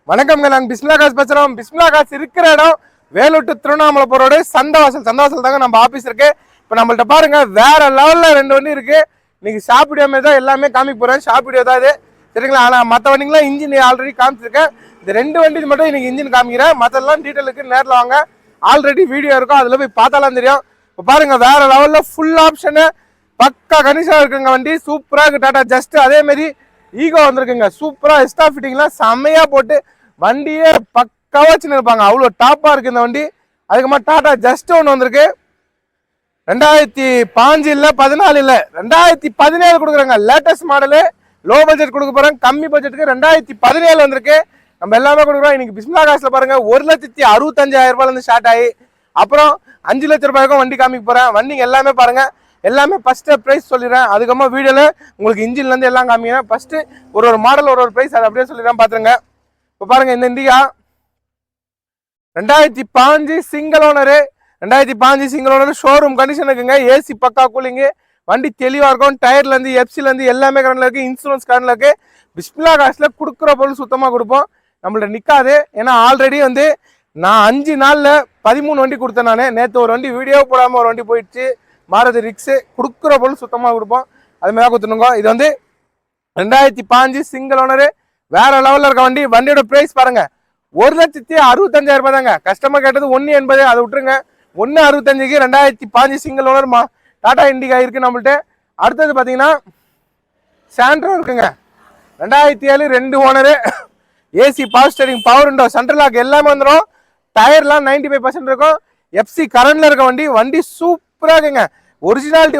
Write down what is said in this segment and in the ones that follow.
வணக்கம்ங்க. நாங்கள் பிஸ்மிலா காசு பேசுகிறோம். பிஸ்மிலா காசு இருக்கிற இடம் வேலூர் டு திருவண்ணாமலை போகிற சந்தவாசல் தாங்க நம்ம ஆஃபீஸ் இருக்கு. இப்போ நம்மள்ட்ட பாருங்க வேற லெவலில் 2 வண்டி இருக்கு. இன்னைக்கு ஷாப் வீடியோ மாதிரி தான் எல்லாமே காமிக்க போகிறேன். ஷாப் வீடியோ தான் இது, சரிங்களா? ஆனால் மற்ற வண்டிங்களாம் இன்ஜின் ஆல்ரெடி காமிச்சிருக்கேன். இந்த 2 வண்டி மட்டும் இன்னைக்கு இன்ஜின் காமிக்கிறேன். மற்றெல்லாம் டீட்டெயிலுக்கு நேரில் வாங்க. ஆல்ரெடி வீடியோ இருக்கும், அதில் போய் பார்த்தாலாம் தெரியும். இப்போ பாருங்க வேற லெவலில் ஃபுல் ஆப்ஷனு பக்கா கணிஷா இருக்குங்க. வண்டி சூப்பராக இருக்கு. டாடா ஜஸ்ட் அதேமாரி ஈகோ வந்திருக்குங்க. சூப்பராக எக்ஸ்ட்ரா ஃபிட்டிங்லாம் செம்மையாக போட்டு வண்டியே பக்காவா வச்சுன்னு இருப்பாங்க. அவ்வளோ டாப்பா இருக்கு இந்த வண்டி. அதுக்கப்புறமா டாடா ஜஸ்ட் ஒன்று வந்திருக்கு. 2005 இல்லை 14 இல்லை 2017 கொடுக்குறாங்க. லேட்டஸ்ட் மாடலு, லோ பட்ஜெட் கொடுக்க போறாங்க. கம்மி பட்ஜெட்டுக்கு 2017 வந்திருக்கு. நம்ம எல்லாமே கொடுக்குறோம். இன்னைக்கு பிஸ்மிலா காசுல பாருங்க 1,65,000 ரூபாயிலிருந்து ஸ்டார்ட் ஆகி அப்புறம் 5 லட்சம் ரூபாய்க்கும் வண்டி காமிக்க போறேன். வண்டிங்க எல்லாமே பாருங்க. எல்லாமே ஃபர்ஸ்ட் பிரைஸ் சொல்லிடுறேன். அதுக்கப்புறமா வீடியோல உங்களுக்கு இன்ஜின்ல இருந்து எல்லாம் காமிக்கிறேன். ஃபர்ஸ்ட் ஒரு மாடல் ஒரு பிரைஸ் அதை அப்படியே சொல்லிடுறேன், பாத்துருங்க. இப்போ பாருங்க இந்த Indica 2005 single owner. 2005 single owner, showroom condition இருக்குங்க. ஏசி பக்கா கூலிங்கு, வண்டி தெளிவா இருக்கும். டயர்ல இருந்து எஃப்சில இருந்து எல்லாமே கரண்ட்ல இருக்கு. இன்சூரன்ஸ் கரண்ட்ல இருக்கு. பிஸ்மிலா காசுல கொடுக்குற பொருள் சுத்தமா கொடுப்போம். நம்மள்ட்ட நிக்காது. ஏன்னா ஆல்ரெடி நான் 5 நாள்ல 13 வண்டி கொடுத்தேன். நான் நேற்று ஒரு வண்டி வீடியோ போடாம ஒரு வண்டி போயிடுச்சு. மாறுதி ரிக்ஸு. கொடுக்குற பொருள் சுத்தமா கொடுப்போம். அது மாதிரி கொடுத்துருங்க. இது 2005 சிங்கிள் ஓனரு, வேற லெவல்ல இருக்க வண்டி. வண்டியோட பிரைஸ் பாருங்க 1,65,000 ரூபாய் தாங்க. கஸ்டமர் கேட்டது 1,80,000, அதை விட்டுருங்க. 1,65,000க்கு 2005 சிங்கிள் ஓனர் டாடா இண்டிகா இருக்கு நம்மள்ட்ட. அடுத்தது பாத்தீங்கன்னா சாண்ட்ரோ இருக்குங்க. 2007 2 owner, AC power steering, power window, central lock எல்லாமே வந்துடும். டயர்லாம் 95% இருக்கும். எஃப்சி கரண்ட்ல இருக்க வண்டி. வண்டி சூப்பரா இருக்குங்க. ஒரிஜினாலிட்டி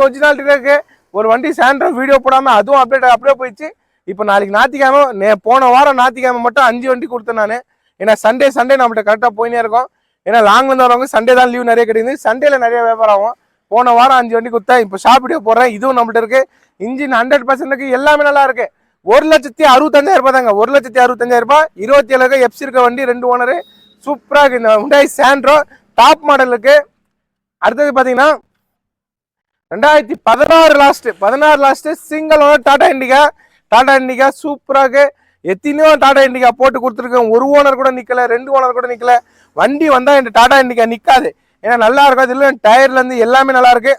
இருக்கு. ஒரு வண்டி சாண்ட்ரோ வீடியோ போடாம அதுவும் அப்படியே போயிடுச்சு. இப்போ நாளைக்கு ஞாயிற்றுக்கிழமை, போன வாரம் ஞாயிற்றுக்கிழமை மட்டும் 5 வண்டி கொடுத்தேன் நான். ஏன்னா சண்டே நம்மள்ட்ட கரெக்டாக போயினே இருக்கும். ஏன்னா லாங் வந்து வரவங்க சண்டே தான் லீவ் நிறைய கிடையாது. சண்டேல நிறைய வியாபாரம் ஆகும். போன வாரம் 5 வண்டி கொடுத்தேன். இப்போ ஷாப் வீடியோ போடுறேன். இதுவும் நம்மள்ட்ட இருக்கு. இன்ஜின் 100% இருக்கு. எல்லாமே நல்லா இருக்கு. 1,65,000 ரூபாய் தாங்க. 1,65,000 ரூபாய். 27 எஃப்சி இருக்க வண்டி, 2 ஓனரு. சூப்பரா இருக்கு இந்த ஹுண்டாய் சாண்ட்ரோ. டாப் மாடல் இருக்கு. அடுத்தது பாத்தீங்கன்னா 2016 last single owner Tata Indica சூப்பராக. எத்தனையோ டாடா இண்டிகா போட்டு கொடுத்துருக்கேன். 1 ஓனர் கூட நிக்கல, 2 ஓனர் கூட நிக்கல. வண்டி வந்தா இந்த டாடா இண்டிகா நிக்காது. ஏன்னா நல்லா இருக்கும். இதுல டயர்ல இருந்து எல்லாமே நல்லா இருக்கு.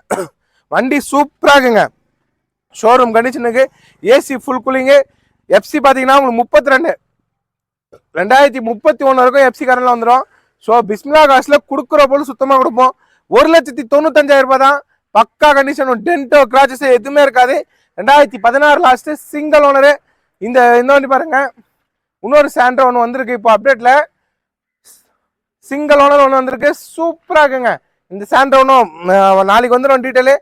வண்டி சூப்பரா இருக்குங்க. ஷோரூம் கண்டிஷனுக்கு, ஏசி ஃபுல் கூலிங்கு. எஃப்சி பாத்தீங்கன்னா உங்களுக்கு 2031 வரைக்கும் எஃப்சி கரண்ட்ல வந்துடும். ஸோ பிஸ்மிலா காசுல கொடுக்குற போல சுத்தமா கொடுப்போம். 1,95,000 ரூபாய் தான். பக்கா கண்டிஷன், டென்டோ கிராச்சஸ் எதுவுமே இருக்காது. 2016 லாஸ்ட் சிங்கிள் ஓனரு. இந்த வண்டி பாருங்க. இன்னொரு சாண்ட்ரோ ஒன்று வந்திருக்கு இப்போ அப்டேட்ல. சிங்கிள் ஓனர் ஒன்று வந்திருக்கு. சூப்பரா இருக்குங்க இந்த சாண்ட்ரோ. ஒன்றும் நாளைக்கு வந்துடும் டீட்டெயிலு.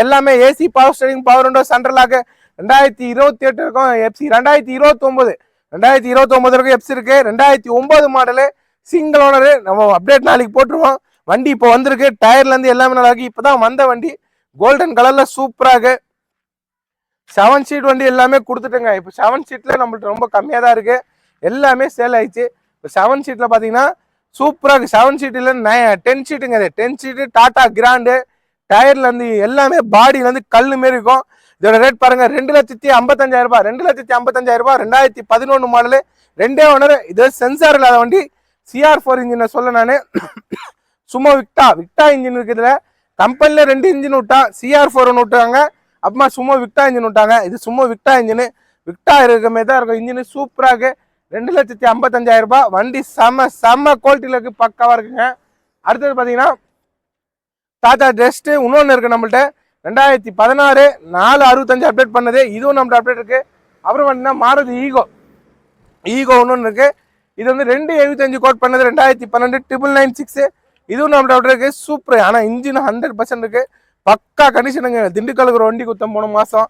எல்லாமே AC power steering, power window, central lock. 2028 இருக்கும் எஃப்சி. 2029 இருக்கும் எஃப்சி இருக்கு. 2009 மாடலு, சிங்கிள் ஓனரு. நம்ம அப்டேட் நாளைக்கு போட்டுருவோம். வண்டி இப்போ வந்திருக்கு. டயர்ல இருந்து எல்லாமே நல்லா இருக்கு. இப்பதான் வந்த வண்டி. கோல்டன் கலர்ல சூப்பராக 7 சீட் வண்டி எல்லாமே கொடுத்துட்டுங்க. இப்போ 7 சீட்ல நம்மள்ட்ட ரொம்ப கம்மியா தான் இருக்கு. எல்லாமே சேல் ஆயிடுச்சு. இப்போ 7 சீட்ல பாத்தீங்கன்னா சூப்பராக 7 சீட் இல்ல 10 சீட்டுங்க. 10 சீட்டு டாடா கிராண்டு. டயர்ல இருந்து எல்லாமே பாடியில இருந்து கல்லு மாரி இருக்கும். இதோட ரேட் பாருங்க 2,55,000 ரூபாய். 2,55,000 ரூபாய். 2011 மாடலு, 2 ஓனர். இது சென்சார் இல்லாத வண்டி. CR4 இன்ஜினை சொல்ல நானு. சும்மா விக்டா இன்ஜின் இருக்குதுல. கம்பெனில 2 இன்ஜின் விட்டா, CR4 ஒன்று விட்டாங்க. அப்புறமா சும்மா விக்டா இன்ஜின் விட்டாங்க. இது சும்மா விக்டா இன்ஜின். விக்டா இருக்க மாதிரி தான் இருக்கும் இன்ஜின். சூப்பராக 2,55,000 ரூபாய். வண்டி செம்ம குவாலிட்டியில இருக்கு. பக்காவா இருக்குங்க. அடுத்தது பாத்தீங்கன்னா டாடா ஜஸ்ட் இன்னொன்று இருக்கு நம்மள்ட்ட. 2016 465 அப்டேட் பண்ணது. இதுவும் நம்மள்ட்ட அப்டேட் இருக்கு. அப்புறம் பார்த்தீங்கன்னா மாருதி ஈகோ ஒன்று இருக்கு. இது 275 கோட் பண்ணது. 2012 996. இதுவும் நம்மள்ட்ட அப்டேட் இருக்கு. சூப்பர். ஆனால் இன்ஜின் 100% இருக்கு. பக்கா கண்டிஷனுங்க. திண்டுக்கலுக்கு ஒரு வண்டி கொடுத்தோம் போன மாசம்.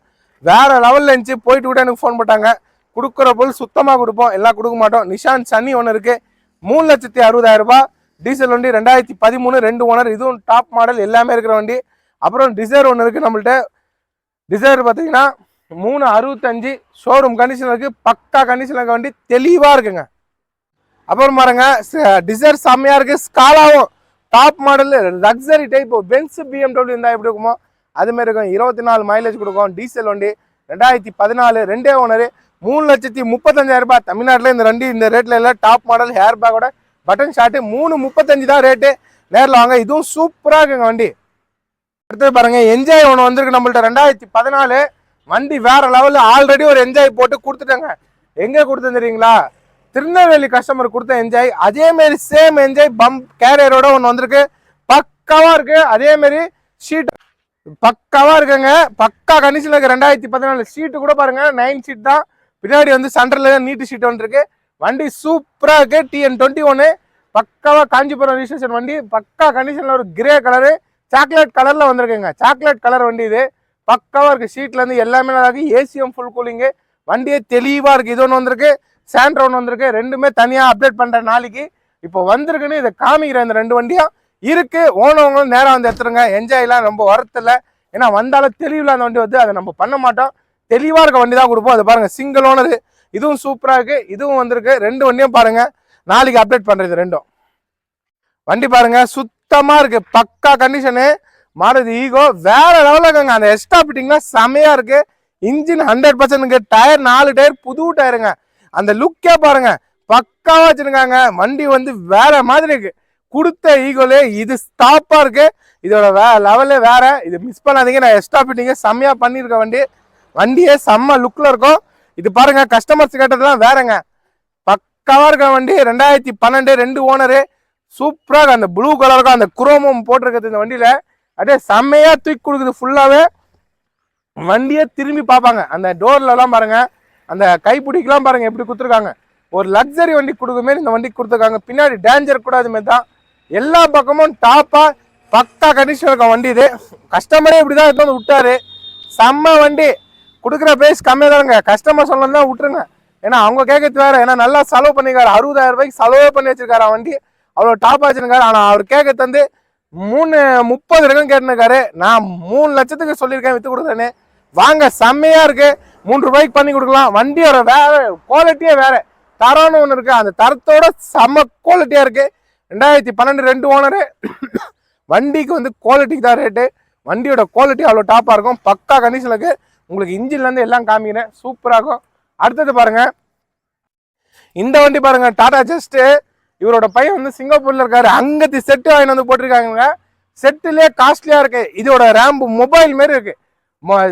வேற லெவல்ல இருந்துச்சு. போயிட்டு கூட எனக்கு ஃபோன் போட்டாங்க. கொடுக்குற பொருள் சுத்தமா கொடுப்போம். எல்லாம் கொடுக்க மாட்டோம். நிஷான் சன்னி ஒன்று இருக்கு. 3,60,000 ரூபாய். டீசல் வண்டி. 2013 2 ஓனர். இதுவும் டாப் மாடல். எல்லாமே இருக்கிற வண்டி. அப்புறம் டிசைர் ஒன்று இருக்கு நம்மள்ட்ட. டிசைர் பார்த்தீங்கன்னா 365 ஷோரூம் கண்டிஷன் இருக்கு. பக்கா கண்டிஷன் இருக்க வண்டி. தெளிவா இருக்குங்க. அப்புறம் பாருங்க டிசைர் செம்மையா இருக்கு. ஸ்காலாவும் top model luxury type. Benz BMW இருந்தால் எப்படி இருக்குமோ அது மாதிரி இருக்கும். 24 மைலேஜ் கொடுக்கும். டீசல் வண்டி. 2014 2 ஓனர். 3,35,000 ரூபாய். தமிழ்நாட்டில் இந்த வண்டி இந்த ரேட்ல எல்லாம் டாப் மாடல் ஹேர் பேக்கோட பட்டன் ஷாட்டு 3,35 தான் ரேட்டு. நேரில் வாங்க, இதுவும் சூப்பராக இருக்குங்க வண்டி. அடுத்தது பாருங்க, என்ஜாய் ஒன்று வந்திருக்கு நம்மள்ட்ட 2014 வண்டி வேற லெவலில். ஆல்ரெடி ஒரு என்ஜாய் போட்டு கொடுத்துட்டாங்க. எங்கே கொடுத்து தெரியுங்களா? திருநெல்வேலி கஸ்டமர் கொடுத்த என்ஜாய். அதே மாதிரி சேம் என்ஜாய் பம்ப் கேரியரோட ஒன்று வந்திருக்கு. பக்காவா இருக்கு. அதே மாதிரி ஷீட் பக்காவா இருக்குங்க. பக்கா கண்டிஷன்ல இருக்கு. 2014 ஷீட்டு கூட பாருங்க 9 ஷீட் தான். பின்னாடி வந்து சென்டர்ல நீட்டு ஷீட் வந்துருக்கு. வண்டி சூப்பரா இருக்கு. TN21 பக்காவா காஞ்சிபுரம் ரிஜிஸ்ட்ரேஷன் வண்டி. பக்கா கண்டிஷன்ல ஒரு கிரே கலரு சாக்லேட் கலர்ல வந்திருக்குங்க. சாக்லேட் கலர் வண்டி இது. பக்காவா இருக்கு. ஷீட்ல இருந்து எல்லாமே நல்லா இருக்கு. ACM full cooling. வண்டியே தெளிவா இருக்கு. இது ஒன்று வந்திருக்கு, சாண்ட்ரோ ஒன்று வந்திருக்கு. ரெண்டுமே தனியா அப்டேட் பண்ற நாளைக்கு இப்போ வந்திருக்குன்னு இதை காமிக்கிறேன். இந்த 2 வண்டியும் இருக்கு. ஓனவங்களும் நேரம் வந்து எடுத்துருங்க. என்ஜாய்லாம் ரொம்ப வரத்தில்ல. ஏன்னா வந்தாலும் தெளிவில் அந்த வண்டி வந்து அதை நம்ம பண்ண மாட்டோம். தெளிவாக இருக்க வண்டி தான் கொடுப்போம். அது பாருங்க, சிங்கிள் ஓனர். இதுவும் சூப்பராக இருக்கு. இதுவும் வந்திருக்கு. 2 வண்டியும் பாருங்க, நாளைக்கு அப்டேட் பண்றது. 2ம் வண்டி பாருங்க சுத்தமா இருக்கு. பக்கா கண்டிஷனு. மாருதி ஈகோ வேற லெவலில் இருக்குங்க. அந்த எக்ஸ்ட்ரா ஃபிட்டிங்லாம் செமையா இருக்கு. இன்ஜின் 100% டயர் 4 டயர் புது டயருங்க. அந்த லுக்கே பாருங்க பக்காவா வச்சிருக்காங்க. வண்டி வந்து வேற மாதிரி இருக்கு. கொடுத்த ஈகோலே இது ஸ்டாப்பா இருக்கு. இதோட லெவலே வேற. இது மிஸ் பண்ணாதீங்க. நான் எக்ஸ்ட்ரா ஃபிட்டிங்க செம்மையா பண்ணியிருக்கேன். வண்டியே செம்ம லுக்ல இருக்கும். இது பாருங்க, கஸ்டமர்ஸ் கேட்டதுலாம் வேறங்க. பக்காவா இருக்க வண்டி. 2012 2 ஓனரு. சூப்பராக அந்த ப்ளூ கலருக்கும் அந்த குரோமும் போட்டிருக்கிறது இந்த வண்டியில. அப்படியே செம்மையா தூக்கி கொடுக்குது. ஃபுல்லாவே வண்டியே திரும்பி பார்ப்பாங்க. அந்த டோர்ல எல்லாம் பாருங்க, அந்த கைப்பிடிக்கெல்லாம் பாருங்க எப்படி கொடுத்துருக்காங்க. ஒரு லக்ஸரி வண்டி கொடுக்குமே இந்த வண்டி கொடுத்துருக்காங்க. பின்னாடி டேஞ்சர் கூட அதுமாரி தான். எல்லா பக்கமும் டாப்பா பக்கா கண்டிஷன் இருக்க வண்டி இது. கஸ்டமரே இப்படிதான் எடுத்து வந்து விட்டாரு. செம்ம வண்டி. கொடுக்குற பிரைஸ் கம்மியாக தானுங்க. கஸ்டமர் சொல்லலாம் விட்டுருங்க. ஏன்னா அவங்க கேட்கறது வேற. ஏன்னா நல்லா செலவு பண்ணிருக்காரு. 60,000 ரூபாய்க்கு செலவே பண்ணி வச்சிருக்காரு வண்டி. அவ்வளோ டாப்பா வச்சிருக்காரு. ஆனால் அவர் கேட்கறது வந்து 330 வரைக்கும் கேட்டுருக்காரு. நான் 3 லட்சத்துக்கு சொல்லியிருக்கேன் வித்து கொடுக்குறேன்னு. வாங்க, செம்மையா இருக்கு. 3 ரூபாய்க்கு பண்ணி கொடுக்கலாம். வண்டியோட வேற குவாலிட்டியே வேற. தரம்னு ஒன்று இருக்கு. அந்த தரத்தோட செம்ம குவாலிட்டியா இருக்கு. 2012 2 ஓனரு. வண்டிக்கு வந்து குவாலிட்டிக்கு தான் ரேட்டு. வண்டியோட குவாலிட்டி அவ்வளோ டாப்பாக இருக்கும். பக்கா கண்டிஷனுக்கு. உங்களுக்கு இன்ஜின்லேருந்து எல்லாம் காமிக்கிறேன். சூப்பராக இருக்கும். அடுத்தது பாருங்க, இந்த வண்டி பாருங்க, டாடா ஜஸ்ட். இவரோட பையன் வந்து சிங்கப்பூர்ல இருக்காரு. அங்கத்தி செட்டு வாங்கி வந்து போட்டிருக்காங்க. செட்டுலேயே காஸ்ட்லியா இருக்கு. இதோட ரேம்பு மொபைல் மாரி இருக்கு.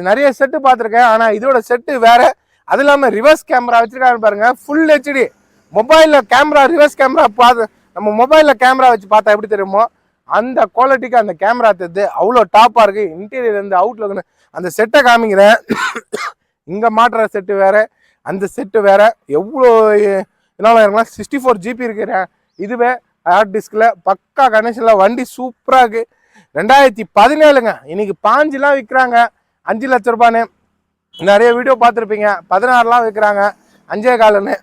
நிறைய செட்டு பார்த்துருக்கேன். ஆனால் இதோட செட்டு வேற. அது இல்லாமல் ரிவர்ஸ் கேமரா வச்சிருக்காங்க பாருங்க. ஃபுல் HD மொபைலில் கேமரா, ரிவர்ஸ் கேமரா பார்த்து நம்ம மொபைலில் கேமரா வச்சு பார்த்தா எப்படி தெரியுமோ அந்த குவாலிட்டிக்கு அந்த கேமரா தெரியுது. அவ்வளோ டாப்பாக இருக்கு. இன்டீரியர் இருந்து அவுட்லுக்கு அந்த செட்டை காமிக்கிறேன். இங்கே மாட்டுற செட்டு வேற, அந்த செட்டு வேற. எவ்வளோ என்னால் இருக்கலாம். 64 GB இருக்கிறேன். இதுவே ஹார்ட் டிஸ்கில் பக்கா கனெக்ஷனில் வண்டி சூப்பராக இருக்கு. 2017ங்க. இன்னைக்கு 5 விற்கிறாங்க. 5 லட்சம் ரூபான்னு. நிறைய வீடியோ பார்த்துருப்பீங்க. 16 விற்கிறாங்க. 5.25.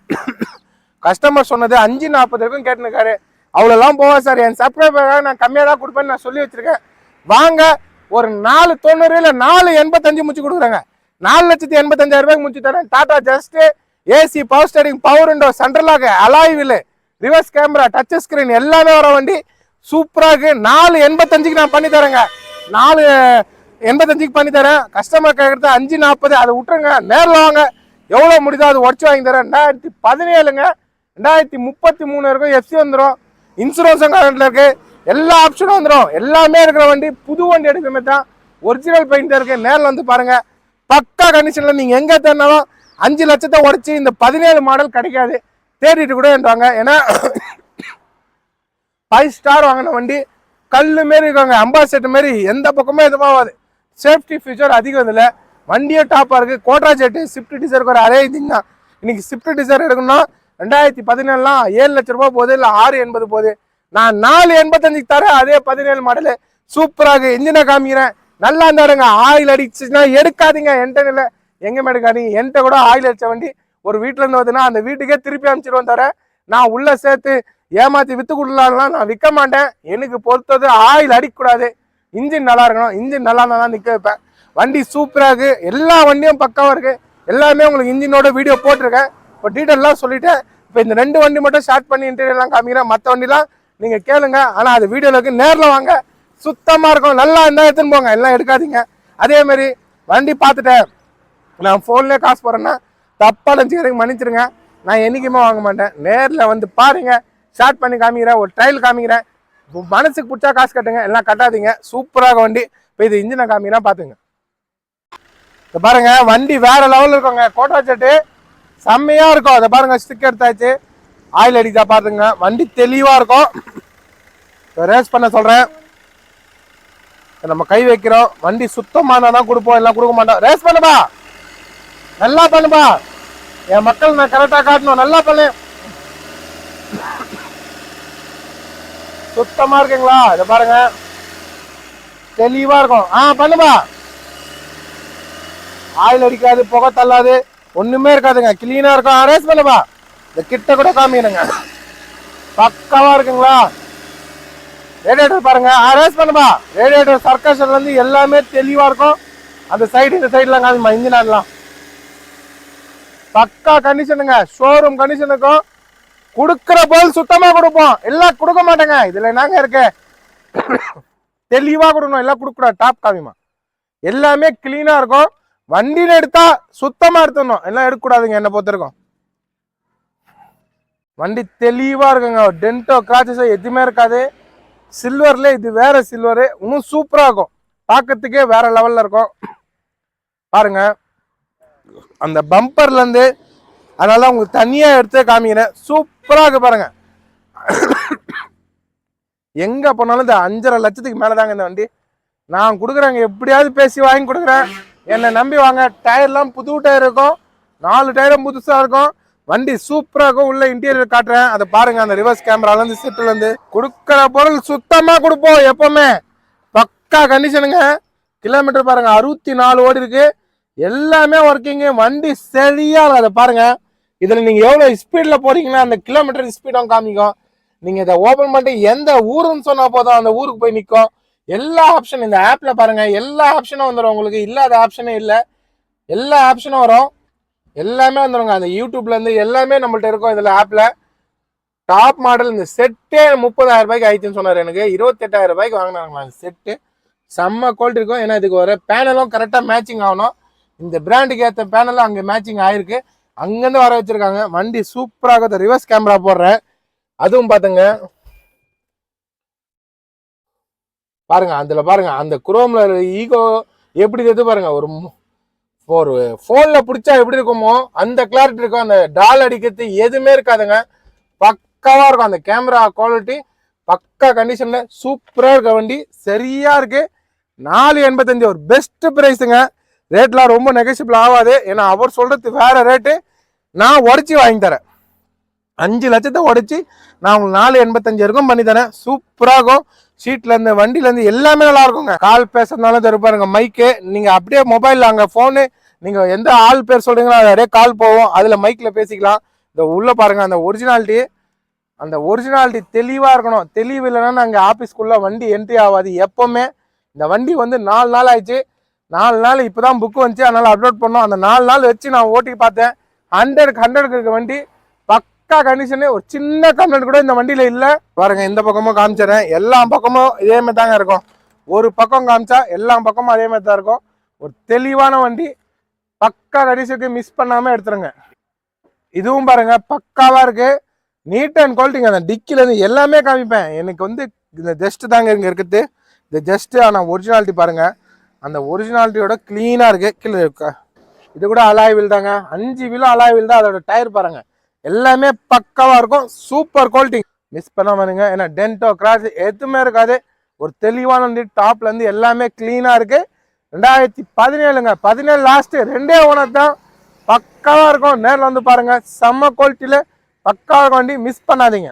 கஸ்டமர் சொன்னது 5.40 வரைக்கும் கேட்டுருக்காரு. அவ்வளோலாம் போவா சார், என் சப்ஸ்கிரைபருக்காக நான் கம்மியாக தான் கொடுப்பேன்னு நான் சொல்லி வச்சிருக்கேன். வாங்க, ஒரு 4.90 இல்லை 4.85 முடிச்சு கொடுக்குறாங்க. 4,85,000 ரூபாய்க்கு முடிச்சு தரேன். Tata just AC, power steering, power window, சென்ட்ரலாக alloy wheel, reverse camera, touch screen எல்லாமே வர வண்டி. சூப்பராக 4.85க்கு நான் பண்ணி தரேங்க. 4.85க்கு பண்ணி தரேன். கஸ்டமர் கேட்கறது 5.40. அதை விட்டுருங்க. நேரில் வாங்க, எவ்வளோ முடியுதோ அது உடச்சு வாங்கி தரேன். 2017ங்க. 2033 இருக்கும். FC வந்துடும். இன்சூரன்ஸும் கரண்ட்ல இருக்கு. எல்லா ஆப்ஷனும் வந்துடும். எல்லாமே இருக்கிற வண்டி. புது வண்டி எடுக்கிற தான். ஒரிஜினல் பெயிண்ட் இருக்கு. நேரில் வந்து பாருங்க. பக்கா கண்டிஷன்ல நீங்க எங்க தேடினாலும் 5 லட்சத்தை உடச்சு இந்த 17 மாடல் கிடைக்காது. தேடிட்டு கூட என்றாங்க. ஏன்னா 5 ஸ்டார் வாங்கின வண்டி. கல்லு மாரி இருக்காங்க. அம்பாசெட் மாரி எந்த பக்கமும் எதுவாகாது. சேஃப்டி ஃபீச்சர் அதிகம். இதில் வண்டியே டாப்பாக இருக்குது. கோட்ரா ஜெட்டு, ஸ்விஃப்ட் டிசைருக்கு ஒரு அரே இதுங்க தான். இன்னைக்கு ஸ்விஃப்ட் டிசைர் எடுக்கணும்னா 2017 7 லட்ச ரூபா போகுது, இல்லை 6.80 போகுது. நான் 4.85க்கு தரேன். அதே 17 மாடலு சூப்பராக இன்ஜினை காமிக்கிறேன். நல்லா இருந்தாருங்க. ஆயில் அடிச்சுன்னா எடுக்காதீங்க. என்கிட்ட இல்லை, எங்கேயுமே எடுக்காதீங்க. என்கிட்ட கூட ஆயில் அடிச்ச வண்டி ஒரு வீட்டில் இருந்து வருதுன்னா அந்த வீட்டுக்கே திருப்பி அனுப்பிச்சிடுவோம். தர நான் உள்ள சேர்த்து ஏமாற்றி வித்து கொடுக்கலாம்லாம் நான் விற்க மாட்டேன். எனக்கு பொறுத்தது ஆயில் அடிக்கக்கூடாது. இன்ஜின் நல்லா இருக்கணும். இன்ஜின் நல்லா இருந்தால் தான் நிற்க வைப்பேன். வண்டி சூப்பராக இருக்குது. எல்லா வண்டியும் பக்காவாக இருக்குது. எல்லாமே உங்களுக்கு இன்ஜினோட வீடியோ போட்டிருக்கேன். இப்போ டீட்டெயிலாம் சொல்லிவிட்டேன். இப்போ இந்த 2 வண்டி மட்டும் ஸ்டார்ட் பண்ணி இன்டீரியர்லாம் காமிக்கிறேன். மற்ற வண்டிலாம் நீங்கள் கேளுங்க. ஆனால் அது வீடியோவுக்கு நேரில் வாங்க. சுத்தமாக இருக்கும். நல்லா இருந்தால் எடுத்துன்னு போங்க. எல்லாம் எடுக்காதீங்க. அதேமாரி வண்டி பார்த்துட்டேன், நான் ஃபோன்லேயே காசு போடுறேன்னா தப்பா நினச்சிக்கிறீங்க மன்னிச்சிருங்க. நான் என்றைக்குமே வாங்க மாட்டேன். நேரில் வந்து பாருங்க, ஸ்டார்ட் பண்ணி காமிக்கிறேன், ஒரு ட்ரையல் காமிக்கிறேன். மனசுக்கு பிடிச்சா காசு கட்டுங்க, எல்லாம் கட்டாதீங்க. சூப்பராக வண்டி. இப்போ இது இன்ஜினை காமிக்கிறேன் பார்த்துங்க. இப்போ பாருங்க வண்டி வேற லெவலில் இருக்குங்க. கோட்டா செட்டு செம்மையாக இருக்கும். அதை பாருங்க ஸ்டிக் எடுத்தாச்சு, ஆயில் அடிக்கா பார்த்துங்க. வண்டி தெளிவாக இருக்கும். ரேஸ் பண்ண சொல்கிறேன். நம்ம கை வைக்கிறோம். வண்டி சுத்தமான தான் கொடுப்போம், எல்லாம் கொடுக்க மாட்டோம். ரேஸ் பண்ணுப்பா, நல்லா பண்ணுப்பா. என் மக்கள் நான் கரெக்டாக காட்டணும். நல்லா பண்ணு. சுத்தமா இருக்குங்களா? இதை பாருங்க தெளிவா இருக்கும். பண்ணுப்பா. ஆயில் அடிக்காது, புகை தள்ளாது, ஒண்ணுமே இருக்காதுங்க. கிளீனா இருக்கும். ரேஸ் பண்ணுப்பா. இந்த கிட்ட கூட காமிடுங்க. பக்காவா இருக்குங்களா? ரேடியேட்டர் பாருங்க. ரேஸ் பண்ணுப்பா. ரேடியேட்டர் சர்க்கஸ்ல இருந்து எல்லாமே தெளிவா இருக்கும். அந்த சைடு இந்த சைடுலாம் காமிமா. இன்ஜின் ஆடலாம் பக்கா கண்டிஷனுங்க. ஷோரூம் கண்டிஷனுக்கும் கொடுக்கிற போல் சுத்தமா கொடுப்போம். எல்லாம் கொடுக்க மாட்டேங்க. இதுல என்னங்க இருக்கு? தெளிவா கொடுக்கணும், எல்லாம் கொடுக்க கூடாது. டாப் காமிமா. எல்லாமே கிளீனா இருக்கும். வண்டியில எடுத்தா சுத்தமா எடுத்துடணும், எல்லாம் எடுக்கக்கூடாதுங்க. என்ன பொறுத்த இருக்கும் வண்டி தெளிவா இருக்குங்க. டென்டோ கிராச்சஸோ எதுவுமே இருக்காது. சில்வர்ல இது வேற சில்வரு, இன்னும் சூப்பரா இருக்கும். பார்க்கறதுக்கே வேற லெவல்ல இருக்கும். பாருங்க அந்த பம்பர்ல இருந்து, அதனால உங்களுக்கு தனியா எடுத்து காமிக்கிறேன். சூப்பரா இருக்கு பாருங்க. எங்க போனாலும் இந்த 5.5 லட்சத்துக்கு மேலதாங்க இந்த வண்டி. நான் கொடுக்குறேங்க, எப்படியாவது பேசி வாங்கி கொடுக்குறேன். என்னை நம்பி வாங்க. டயர்லாம் புது டயர் இருக்கும், 4 டயரும் புதுசா இருக்கும். வண்டி சூப்பரா இருக்கும். உள்ள இன்டீரியர் காட்டுறேன், அதை பாருங்க. அந்த ரிவர்ஸ் கேமரால இருந்து செட்டுல இருந்து கொடுக்குற பொருள் சுத்தமா கொடுப்போம். எப்பவுமே பக்கா கண்டிஷனுங்க. கிலோமீட்டர் பாருங்க 64 ஓடி இருக்கு. எல்லாமே ஒர்க்கிங்கு. வண்டி சரியா அதை பாருங்க. இதுல நீங்க எவ்வளவு ஸ்பீட்ல போறீங்கன்னா அந்த கிலோமீட்டர் ஸ்பீடும் காமிக்கும். நீங்க இதை ஓபன் பண்ணிட்டு எந்த ஊருன்னு சொன்னா போதும், அந்த ஊருக்கு போய் நிற்கும். எல்லா ஆப்ஷன் இந்த ஆப்ல பாருங்க. எல்லா ஆப்ஷனும் வந்துடும். உங்களுக்கு இல்லாத ஆப்ஷனே இல்லை, எல்லா ஆப்ஷனும் வரும். எல்லாமே வந்துடுங்க. அந்த யூடியூப்ல இருந்து எல்லாமே நம்மள்ட்ட இருக்கும். இதுல ஆப்ல டாப் மாடல். இந்த செட்டே 30,000 ரூபாய்க்கு ஆயிடுச்சுன்னு சொன்னார். எனக்கு 28,000 ரூபாய்க்கு வாங்கினாங்களா அந்த செட்டு. செம்ம குவாலிட்டி இருக்கும். ஏன்னா இதுக்கு ஒரு பேனலும் கரெக்டா மேட்சிங் ஆகணும். இந்த பிராண்டுக்கு ஏற்ற பேனலும் அங்கே மேட்சிங் ஆயிருக்கு. அங்கேருந்து வர வச்சிருக்காங்க. வண்டி சூப்பராக. ரிவர்ஸ் கேமரா போடுறேன், அதுவும் பாத்துங்க. பாருங்க அதுல பாருங்க அந்த குரோம்ல ஈகோ எப்படி எது பாருங்க. ஒரு போன்ல பிடிச்சா எப்படி இருக்குமோ அந்த கிளாரிட்டி இருக்கும். அந்த டால் அடிக்கிறது எதுவுமே இருக்காதுங்க. பக்காவா இருக்கும். அந்த கேமரா குவாலிட்டி பக்கா கண்டிஷன்ல சூப்பரா இருக்க வண்டி. சரியா இருக்கு. 485 ஒரு பெஸ்ட் பிரைஸுங்க. ரேட்லாம் ரொம்ப நெகோசியபிள் ஆகாது. ஏன்னா அவர் சொல்றது வேற ரேட்டு, நான் உடச்சி வாங்கி தரேன். 5 லட்சத்தை உடச்சி நான் உங்களுக்கு 485 வரைக்கும் பண்ணி தரேன். சூப்பராகும். சீட்ல இருந்து வண்டியில இருந்து எல்லாமே நல்லா இருக்குங்க. கால் பேசுறதுனாலும் தருப்பாருங்க மைக்கு. நீங்க அப்படியே மொபைல்ல அங்க போனு நீங்க எந்த ஆள் பேர் சொல்றீங்களோ அது அப்படியே கால் போகும். அதுல மைக்ல பேசிக்கலாம். இந்த உள்ள பாருங்க அந்த ஒரிஜினாலிட்டி தெளிவா இருக்கணும். தெளிவு இல்லைன்னா அங்க ஆபீஸ்க்குள்ள வண்டி என்ட்ரி ஆகாது. எப்பவுமே இந்த வண்டி வந்து 4 நாள் ஆயிடுச்சு. 4 நாள் இப்பதான் புக் வந்துச்சு, அதனால அப்லோட் பண்ணோம். அந்த 4 நாள் வச்சு நான் ஓட்டி பார்த்தேன். 100 இருக்க வண்டி பக்கா கண்டிஷனு. ஒரு சின்ன கம்ப்ளைண்ட் கூட இந்த வண்டியில இல்ல. பாருங்க இந்த பக்கமும் காமிச்சிடறேன். எல்லா பக்கமும் இதே மாதிரி தாங்க இருக்கும். ஒரு பக்கம் காமிச்சா எல்லா பக்கமும் அதே மாதிரி தான் இருக்கும். ஒரு தெளிவான வண்டி. பக்கா கண்டிஷனுக்கு மிஸ் பண்ணாம எடுத்துருங்க. இதுவும் பாருங்க பக்காவா இருக்கு. நீட் அண்ட் குவாலிட்டிங்க. அந்த டிக்கில இருந்து எல்லாமே காமிப்பேன். எனக்கு வந்து இந்த ஜஸ்ட் தாங்க இங்க இருக்குது. இந்த ஜஸ்ட் ஆனா ஒரிஜினாலிட்டி பாருங்க. அந்த ஒரிஜினாலிட்டியோட கிளீனா இருக்கு. கீழே இருக்கா இது கூட அலாய் வீல் தாங்க. 5 வீலும் அலாய் வீல் தான். அதோட டயர் பாருங்க எல்லாமே பக்காவா இருக்கும். Super quality. மிஸ் பண்ணாம இருங்க. ஏன்னா டென்டோ கிராஷ் எதுவுமே இருக்காது. ஒரு தெளிவான வண்டி. டாப்ல இருந்து எல்லாமே கிளீனா இருக்கு. 2017ங்க. 17 லாஸ்ட் 2 ஓனர் தான். பக்காவா இருக்கும். நேரில் வந்து பாருங்க. செம்ம குவாலிட்டியில பக்காவா வண்டி. மிஸ் பண்ணாதீங்க.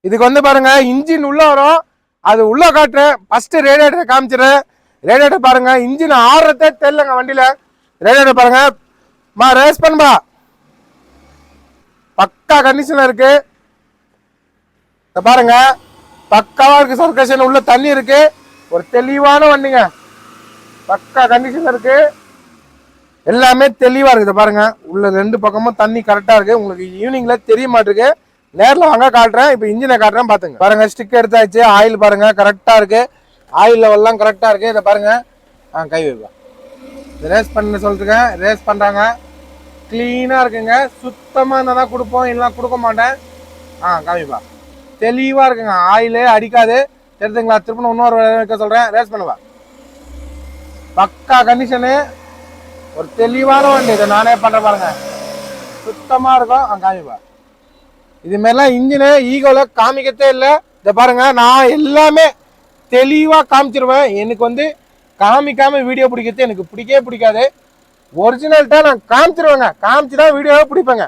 இதுக்கு வந்து பாருங்க இன்ஜின் உள்ள வரும். அது உள்ள காட்டுறேன். ஃபர்ஸ்ட் ரேடியேட்டர் காமிச்சிடுறேன். ரேடியேட்டர் பாருங்க. இன்ஜின் ஆடுறதே தெரியலங்க வண்டியில. ரேடியேட்டர் பாருங்க. ரேஸ் பண்ணுபா. பக்கா கண்டிஷன்ல இருக்கு. பாருங்க பக்காவா இருக்கு. சர்க்கேஷன் உள்ள தண்ணி இருக்கு. ஒரு தெளிவான வண்டிங்க. பக்கா கண்டிஷன்ல இருக்கு. எல்லாமே தெளிவா இருக்குது. பாருங்க உள்ள 2 பக்கமும் தண்ணி கரெக்டா இருக்கு. உங்களுக்கு ஈவினிங்ல தெரிய மாட்டிருக்கு. நேரில் வாங்க காட்டுறேன். இப்போ இன்ஜினை காட்டுறேன் பாத்துங்க. பாருங்க ஸ்டிக் எடுத்தாச்சு. ஆயில் பாருங்க கரெக்டா இருக்கு. ஆயில் லெவல்லாம் கரெக்டா இருக்கு. இதை பாருங்க. கை வைப்பா. ரேஸ் பண்ண சொல்லிருக்கேன். ரேஸ் பண்றாங்க. கிளீனா இருக்குங்க. சுத்தமா இருந்தா தான் கொடுப்போம், இல்லைன்னா கொடுக்க மாட்டேன். காமிப்பா. தெளிவா இருக்குங்க, ஆயிலே அடிக்காது. தெரிஞ்சுங்களா? திருப்பி இன்னொரு வைக்க சொல்றேன், ரேஸ் பண்ணுவா. பக்கா கண்டிஷனு, ஒரு தெளிவான வண்டி. இதை நானே பண்ற பாருங்க, சுத்தமா இருக்கும். காமிப்பா. இது மாதிரிலாம் இன்ஜினு ஈகோல காமிக்கத்தே இல்லை. இதை பாருங்க, நான் எல்லாமே தெளிவா காமிச்சிருவேன். எனக்கு காமிக்காம வீடியோ பிடிக்கிறது எனக்கு பிடிக்கவே பிடிக்காது. ஒரிஜினல்ட்டா நான் காமிச்சிருவேங்க, காமிச்சுதான் வீடியோவே பிடிப்பேங்க.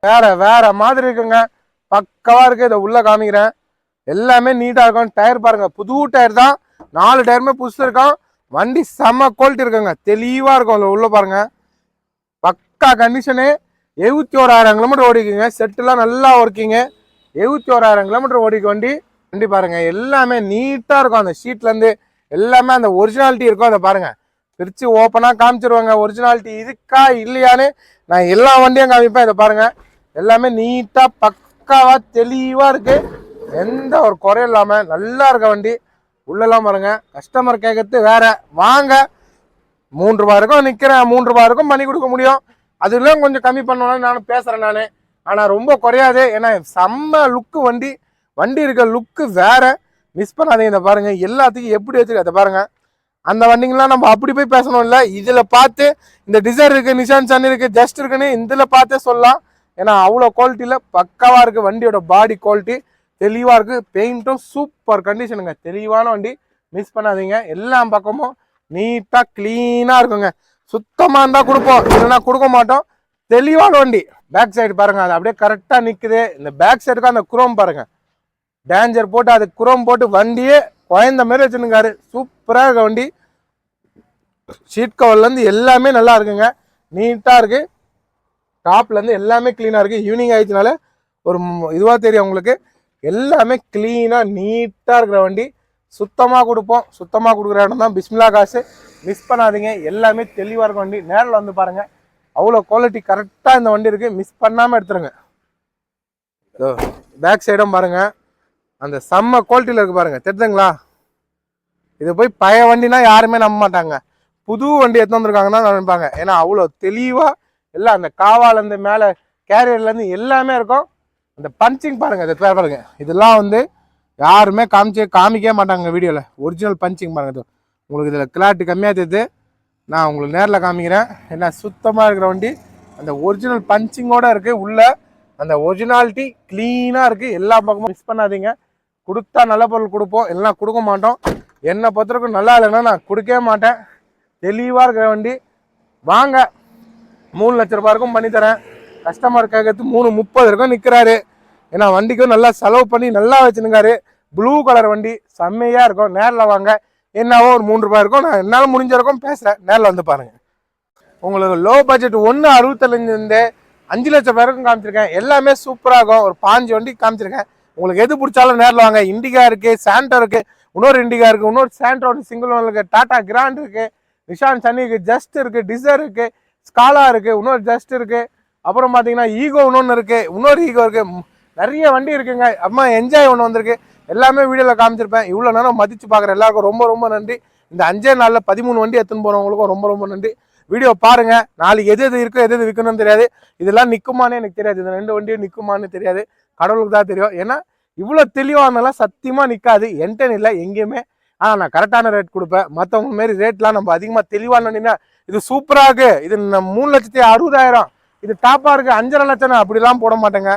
வேற மாதிரி இருக்குங்க, பக்கவா இருக்கு. இதை உள்ள காமிக்கிறேன். எல்லாமே நீட்டா இருக்கும். டயர் பாருங்க, புது டயர் தான், 4 டயருமே புதுசு இருக்கும். வண்டி செம்ம குவாலிட்டி இருக்குங்க, தெளிவா இருக்கும். உள்ள பாருங்க, பக்கா கண்டிஷனு. 71,000 கிலோமீட்டர் ஓடிக்குங்க. செட்டுலாம் நல்லா ஒர்க்கிங்க. 71,000 கிலோமீட்டர் ஓடிக்கு வண்டி பாருங்க. எல்லாமே நீட்டா இருக்கும். அந்த ஷீட்ல இருந்து எல்லாமே அந்த ஒரிஜினாலிட்டி இருக்கும். அதை பாருங்க, பிரிச்சு ஓப்பனா காமிச்சிருவாங்க. ஒரிஜினாலிட்டி இருக்கா இல்லையான்னு நான் எல்லா வண்டியும் காமிப்பேன். இதை பாருங்க, எல்லாமே நீட்டா பக்காவா தெளிவா இருக்கு. எந்த ஒரு குறையும் இல்லாம நல்லா இருக்க வண்டி. உள்ளெல்லாம் பாருங்க, கஸ்டமர் கேட்கறது வேற. வாங்க, 3 ரூபாய் இருக்கும் நிக்கிறேன், 3 ரூபாய் இருக்கும் பண்ணி கொடுக்க முடியும். அதுலாம் கொஞ்சம் கம்மி பண்ணணும்னு நானும் பேசுறேன் நானு. ஆனா ரொம்ப குறையாது. ஏன்னா செம்ம லுக்கு வண்டி இருக்க லுக்கு வேற. மிஸ் பண்ணாதீங்க. இதை பாருங்க, எல்லாத்துக்கும் எப்படி வச்சிருக்கு. அதை பாருங்க, அந்த வண்டிங்கெல்லாம் நம்ம அப்படி போய் பேசணும் இல்லை. இதுல பார்த்து இந்த டிசைர் இருக்கு, நிஷான் சன் இருக்கு, ஜஸ்ட் இருக்குன்னு இதுல பார்த்தே சொல்லலாம். ஏன்னா அவ்வளோ குவாலிட்டியில பக்காவா இருக்கு. வண்டியோட பாடி குவாலிட்டி தெளிவா இருக்கு. பெயிண்ட்டும் சூப்பர் கண்டிஷனுங்க, தெளிவான வண்டி. மிஸ் பண்ணாதீங்க. எல்லா பக்கமும் நீட்டா கிளீனா இருக்குங்க. சுத்தமா இருந்தா கொடுப்போம், இல்லைன்னா கொடுக்க மாட்டோம். தெளிவான வண்டி. பேக் சைடு பாருங்க, அது அப்படியே கரெக்டா நிக்குது. இந்த பேக் சைடுக்கு அந்த குரோம் பாருங்க, டேஞ்சர் போட்டு அது குரோம் போட்டு வண்டியே குழந்த மாதிரி வச்சுருக்காரு. சூப்பரா இருக்க வண்டி. ஷீட் கவர்ல இருந்து எல்லாமே நல்லா இருக்குங்க, நீட்டா இருக்கு. டாப்ல இருந்து எல்லாமே கிளீனா இருக்கு. ஈவினிங் ஆயிடுச்சுனால ஒரு இதுவா தெரியும் உங்களுக்கு. எல்லாமே கிளீனா நீட்டா இருக்கிற வண்டி. சுத்தமா கொடுப்போம். சுத்தமா கொடுக்குற இடம் தான் பிஸ்மில்லா காசு. மிஸ் பண்ணாதீங்க. எல்லாமே தெளிவா இருக்க வண்டி. நேரில் வந்து பாருங்க, அவ்வளோ குவாலிட்டி கரெக்டா இந்த வண்டி இருக்கு. மிஸ் பண்ணாம எடுத்துருங்க. பேக் சைடும் பாருங்க, அந்த செம்ம குவாலிட்டியில இருக்கு பாருங்க, தெரிஞ்சுங்களா? இது போய் பழைய வண்டினா யாருமே நம்ப மாட்டாங்க, புது வண்டி எடுத்து வந்திருக்காங்கன்னா நினைப்பாங்க. ஏன்னா அவ்வளோ தெளிவா எல்லாம் அந்த காவாலேருந்து மேலே கேரியர்லேருந்து எல்லாமே இருக்கும். அந்த பஞ்சிங் பாருங்க, இது பாருங்க, இதெல்லாம் யாருமே காமிக்கவே மாட்டாங்க வீடியோவில். ஒரிஜினல் பஞ்சிங் பாருங்க. இது உங்களுக்கு இதில் கிளாரிட்டி கம்மியாக தெரியுது, நான் உங்களுக்கு நேரில் காமிக்கிறேன். ஏன்னா சுத்தமாக இருக்கிற வண்டி, அந்த ஒரிஜினல் பஞ்சிங்கோட இருக்குது. உள்ள அந்த ஒரிஜினாலிட்டி க்ளீனாக இருக்குது. எல்லா பக்கமும் மிஸ் பண்ணாதீங்க. கொடுத்தா நல்ல பொருள் கொடுப்போம், இல்லைனா கொடுக்க மாட்டோம். என்னை பொறுத்தவரைக்கும் நல்லா இல்லைன்னா நான் கொடுக்கவே மாட்டேன். தெளிவாக இருக்கிற வண்டி. வாங்க, 3 லட்ச ரூபாய் இருக்கும் பண்ணித்தரேன். கஸ்டமர் கேட்கறது 3:30 இருக்கும் நிற்கிறாரு. ஏன்னா வண்டிக்கும் நல்லா செலவு பண்ணி நல்லா வச்சுருக்காரு. ப்ளூ கலர் வண்டி செம்மையாக இருக்கும். நேரில் வாங்க. என்னவோ ஒரு 3 ரூபாய் இருக்கும். நான் என்னால் முடிஞ்ச வரைக்கும் பேசுகிறேன், நேரில் வந்து பாருங்கள். உங்களுக்கு லோ பட்ஜெட் 1.65 5 லட்சம் பேருக்கும் காமிச்சிருக்கேன். எல்லாமே சூப்பராக இருக்கும். ஒரு 5 வண்டி காமிச்சிருக்கேன். உங்களுக்கு எது பிடிச்சாலும் நேரில் வாங்க. இண்டிகா இருக்குது, சாண்டோ இருக்குது, இன்னொரு இண்டிகா இருக்குது, இன்னொரு சாண்டோ சிங்கிள் ஒன் இருக்குது, டாடா கிராண்ட் இருக்குது, நிஷான் சன்னி இருக்குது, ஜஸ்ட் இருக்குது, டிசைர் இருக்குது, ஸ்காலா இருக்குது, இன்னொரு ஜஸ்ட் இருக்குது. அப்புறம் பார்த்தீங்கன்னா ஈகோ இன்னொன்று இருக்குது, இன்னொரு ஈகோ இருக்குது. நிறைய வண்டி இருக்குங்க. அம்மா என்ஜாய் ஒன்று வந்திருக்கு. எல்லாமே வீடியோவில் காமிச்சிருப்பேன். இவ்வளோ நேரம் மதித்து பார்க்குற எல்லாருக்கும் ரொம்ப ரொம்ப நன்றி. இந்த 5 நாளில் 13 வண்டி எடுத்துன்னு போகிறவங்களுக்கும் ரொம்ப ரொம்ப நன்றி. வீடியோ பாருங்க. நாளைக்கு எது எது இருக்கோ எது எது விற்கணும்னு தெரியாது. இதெல்லாம் நிற்குமானே எனக்கு தெரியாது. இந்த 2 வண்டியும் நிற்குமான்னு தெரியாது, கடவுளுக்கு தான் தெரியும். ஏன்னா இவ்வளோ தெளிவாக இருந்தாலும் சத்தியமாக நிற்காது. என்கிட்ட இல்லை எங்கேயுமே. ஆனால் நான் கரெக்டான ரேட் கொடுப்பேன். மற்றவங்க மாரி ரேட்லாம் நம்ம அதிகமாக தெளிவான வண்டினா இது சூப்பராக இருக்குது, இது 3,60,000, இது டாப்பாக இருக்குது 5.5 லட்சம், அப்படிலாம் போட மாட்டேங்க.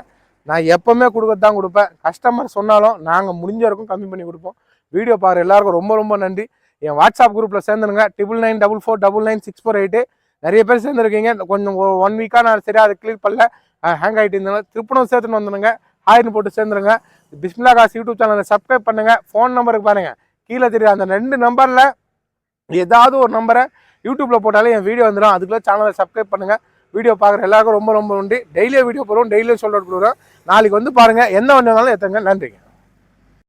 நான் எப்போவுமே கொடுக்கறது தான் கொடுப்பேன். கஸ்டமர் சொன்னாலும் நாங்கள் முடிஞ்ச வரைக்கும் கம்மி பண்ணி கொடுப்போம். வீடியோ பாரு எல்லாருக்கும் ரொம்ப ரொம்ப நன்றி. என் வாட்ஸ்அப் குரூப்பில் சேர்ந்துருங்க, 9994499648. நிறைய பேர் சேர்ந்துருக்கீங்க. கொஞ்சம் 1 வீக்காக நான் சரியாக அதை கிளிக் பண்ணல, ஹேங் ஆகிட்டு இருந்தாங்க. திருப்பணம் சேர்த்துன்னு வந்துடுங்க, ஹாய்னு போட்டு சேர்ந்துருங்க. பிஸ்மில்லா காசு யூடியூப் சேனலை சப்ஸ்கிரைப் பண்ணுங்கள். ஃபோன் நம்பருக்கு பாருங்கள், கீழே தெரியும் அந்த 2 நம்பரில் ஏதாவது ஒரு நம்பரை யூடியூப்பில் போட்டாலே என் வீடியோ வந்துடும். அதுக்குள்ளே சேனலை சப்ஸ்கிரைப் பண்ணுங்கள். வீடியோ பார்க்குற எல்லாருக்கும் ரொம்ப ரொம்ப நன்றி. டெய்லியும் வீடியோ போடுவோம், டெய்லியும் சொல்லிட்டு கொடுக்குறோம். நாளைக்கு வந்து பாருங்கள், எந்த வண்டி வேணாலும் ஏற்றுங்க. நன்றிங்க.